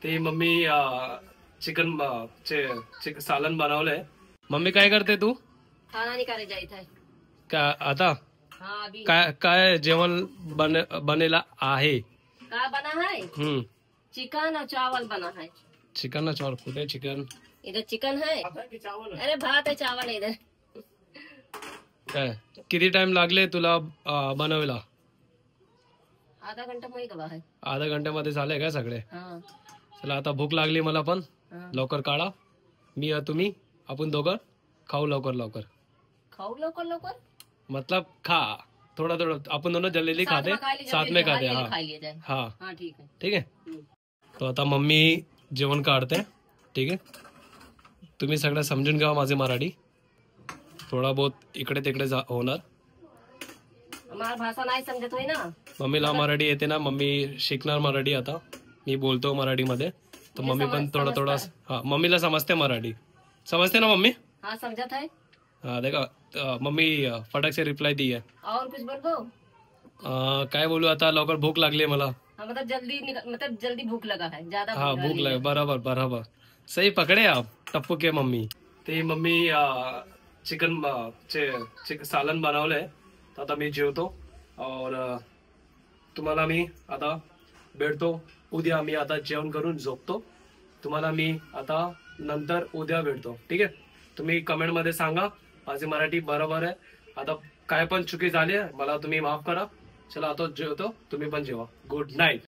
ते mummy chicken सालन बनवलंय। मम्मी काय करते तू? खाना नहीं करे जाइत है। का आता हाँ अभी काय काय जेवण बनेला आहे? का बना है? चिकन और चावल बना है। चिकन चावल कुठे चिकन? इधर चिकन है। अरे भात है चावल है इधर। काय किती टाइम लागले तुला बनवायला? आधा घंटा मध्ये गवा है। आधा घंट्यामध्ये झाले का सगळे? हाँ। चला आता भूक लागली मला पण। हाँ। लवकर काढा, मी तुम्ही आपण दोघं खाऊ लवकर लवकर। खाऊ लवकर लवकर मतलब खा थोड़ा थोड़ा, अपन दोनों जल्दी खाते साथ में खाते। हाँ हाँ हाँ ठीक है। ठीक है। तो आता मम्मी जेवण काढते, ठीक आहे। तुम्ही सगळं समजून घ्या माझे मराठी, थोडा बहुत इकडे तिकडे होणार। हमारा भाषा नहीं समझत होई ना। मम्मीला मराठी येते ना, मम्मी शिकणार मराठी आता। मी बोलतो मराठी मध्ये, तो मम्मी पण थोड़ा थोड़ा। हाँ मम्मीला समजते मराठी, समजते ना मम्मी? हाँ समझत है। हाँ देखा मम्मी फटक से रिप्लाई दी है। और कुछ बोलो। काय बोलू आता, लवकर भूक लागली है मला। हाँ मतलब जल्दी भूक लगा है ज्यादा। हाँ भूक लगा, बराबर बराबर सही पकड़े आप टप्पू के मम्मी। ते मम्मी चिकन सालन बनवलंय, आता मी जेवतो और तुम्हाला मी आता भेटतो उद्या। मी आता जेवण करून झोपतो, तुम्हाला मी आता नंतर उद्या भेटतो, ठीक आहे। तुम्ही कमेंट मध्ये सांगा माझी मराठी बरोबर आहे। आता काय पण चुकी झाली मला तुम्ही माफ करा। चला आता जेवतो, तुम्ही पण जेवा। Good night.